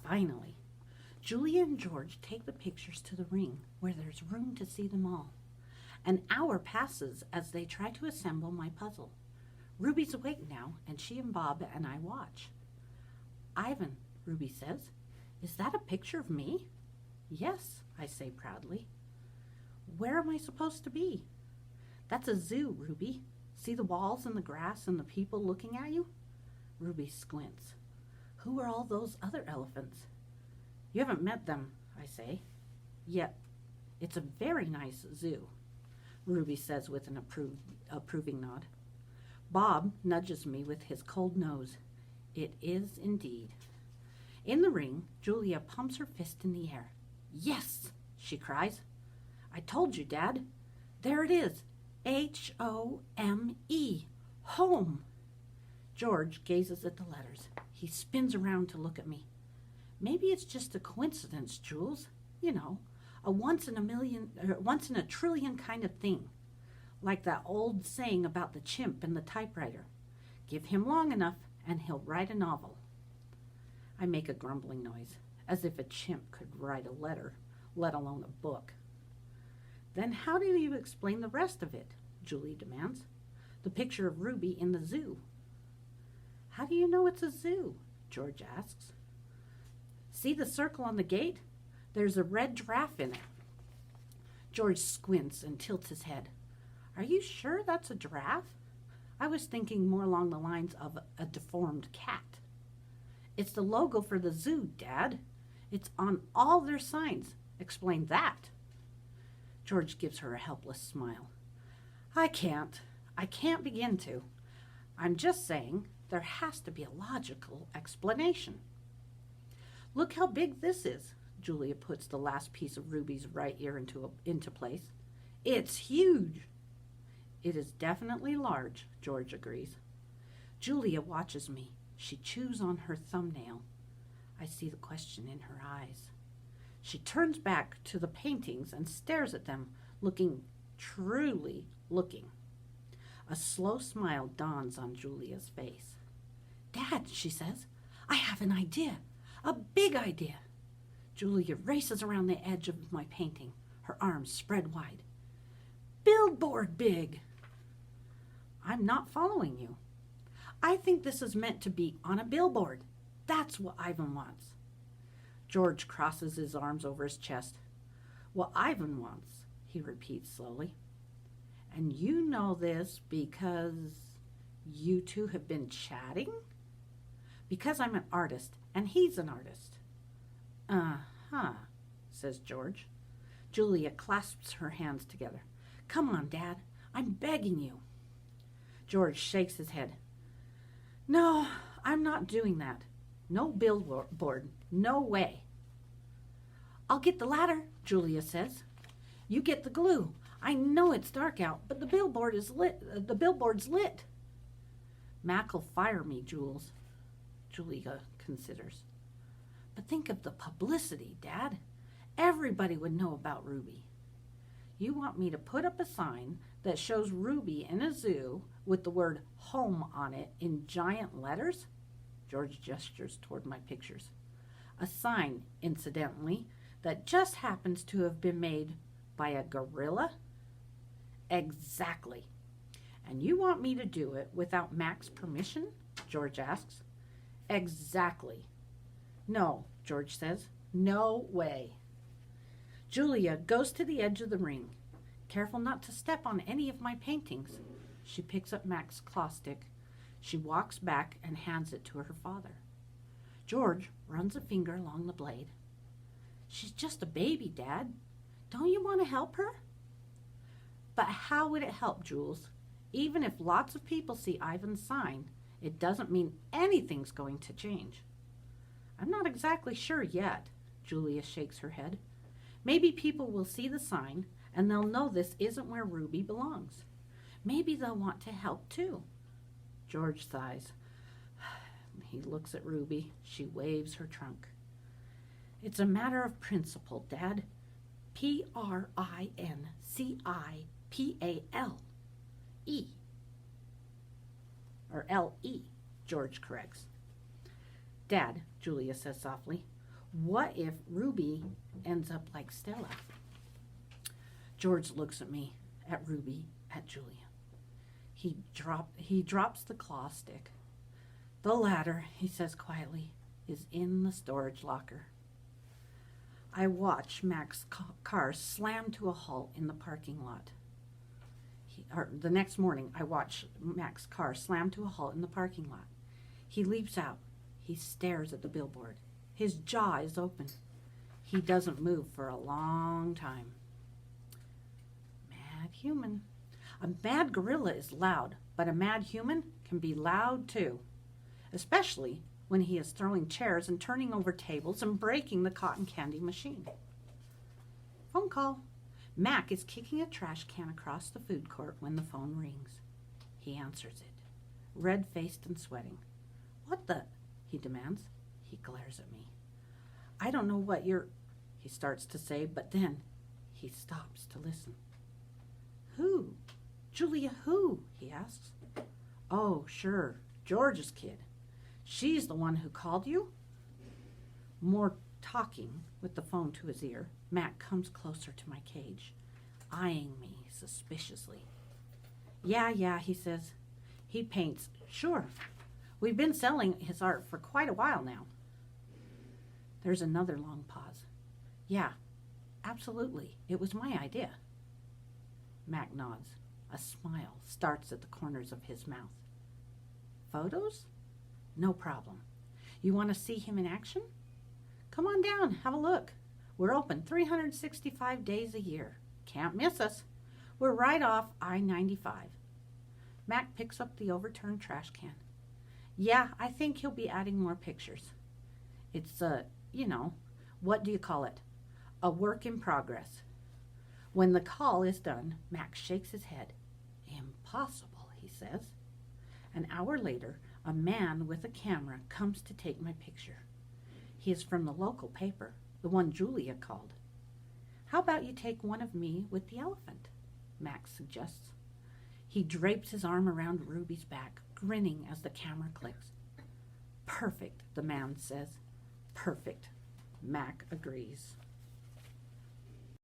Finally, Julia and George take the pictures to the ring where there's room to see them all. An hour passes as they try to assemble my puzzle. Ruby's awake now, and she and Bob and I watch. Ivan, Ruby says, is that a picture of me? Yes, I say proudly. Where am I supposed to be? That's a zoo, Ruby. See the walls and the grass and the people looking at you? Ruby squints. Who are all those other elephants? You haven't met them, I say. Yet, it's a very nice zoo, Ruby says with an approving nod. Bob nudges me with his cold nose. It is indeed. In the ring, Julia pumps her fist in the air. Yes, she cries. I told you, Dad. There it is. H-O-M-E. Home. George gazes at the letters. He spins around to look at me. Maybe it's just a coincidence, Jules. You know, a once in a trillion kind of thing. Like that old saying about the chimp and the typewriter. Give him long enough and he'll write a novel. I make a grumbling noise, as if a chimp could write a letter, let alone a book. Then how do you explain the rest of it? Julie demands. The picture of Ruby in the zoo. How do you know it's a zoo? George asks. See the circle on the gate? There's a red giraffe in it. George squints and tilts his head. Are you sure that's a giraffe? I was thinking more along the lines of a deformed cat. It's the logo for the zoo, Dad. It's on all their signs. Explain that. George gives her a helpless smile. I can't begin to. I'm just saying there has to be a logical explanation. Look how big this is. Julia puts the last piece of Ruby's right ear into place. It's huge. It is definitely large, George agrees. Julia watches me. She chews on her thumbnail. I see the question in her eyes. She turns back to the paintings and stares at them, truly looking. A slow smile dawns on Julia's face. Dad, she says, I have an idea. A big idea. Julia races around the edge of my painting, her arms spread wide. Billboard big. I'm not following you. I think this is meant to be on a billboard. That's what Ivan wants. George crosses his arms over his chest. What Ivan wants, he repeats slowly. And you know this because you two have been chatting? Because I'm an artist and he's an artist. Uh-huh, says George. Julia clasps her hands together. Come on, Dad. I'm begging you. George shakes his head. No, I'm not doing that. No billboard. No way. I'll get the ladder, Julia says. You get the glue. I know it's dark out, but the billboard's lit. Mac'll fire me, Jules. Julia considers. But think of the publicity, Dad. Everybody would know about Ruby. You want me to put up a sign that shows Ruby in a zoo with the word home on it in giant letters? George gestures toward my pictures. A sign, incidentally, that just happens to have been made by a gorilla? Exactly. And you want me to do it without Mac's permission? George asks. Exactly. No, George says. No way. Julia goes to the edge of the ring. Careful not to step on any of my paintings. She picks up Mac's claw stick. She walks back and hands it to her father. George runs a finger along the blade. She's just a baby, Dad. Don't you want to help her? But how would it help, Jules? Even if lots of people see Ivan's sign, it doesn't mean anything's going to change. I'm not exactly sure yet, Julia shakes her head. Maybe people will see the sign and they'll know this isn't where Ruby belongs. Maybe they'll want to help too. George sighs. He looks at Ruby. She waves her trunk. It's a matter of principle, Dad. Principale. Or L-E, George corrects. Dad, Julia says softly, What if Ruby ends up like Stella? George looks at me, at Ruby, at Julia. He drops the claw stick. The ladder, he says quietly, is in the storage locker. I watch Mac's car slam to a halt in the parking lot. The next morning, I watch Mac's car slam to a halt in the parking lot. He leaps out. He stares at the billboard. His jaw is open. He doesn't move for a long time. Mad human. A mad gorilla is loud, but a mad human can be loud too, especially when he is throwing chairs and turning over tables and breaking the cotton candy machine. Phone call. Mac is kicking a trash can across the food court when the phone rings. He answers it, red-faced and sweating. What the? He demands. He glares at me. I don't know what you're, he starts to say, but then he stops to listen. Who? Julia who? He asks. Oh, sure, George's kid. She's the one who called you? More talking, with the phone to his ear, Mac comes closer to my cage, eyeing me suspiciously. Yeah, he says. He paints. Sure. We've been selling his art for quite a while now. There's another long pause. Yeah, absolutely. It was my idea. Mac nods. A smile starts at the corners of his mouth. Photos? No problem. You want to see him in action? Come on down, have a look. We're open 365 days a year. Can't miss us. We're right off I-95. Mac picks up the overturned trash can. Yeah, I think he'll be adding more pictures. It's what do you call it? A work in progress. When the call is done, Mac shakes his head. Impossible, he says. An hour later, a man with a camera comes to take my picture. He is from the local paper, the one Julia called. How about you take one of me with the elephant? Max suggests. He drapes his arm around Ruby's back, grinning as the camera clicks. Perfect, the man says. Perfect, Mac agrees.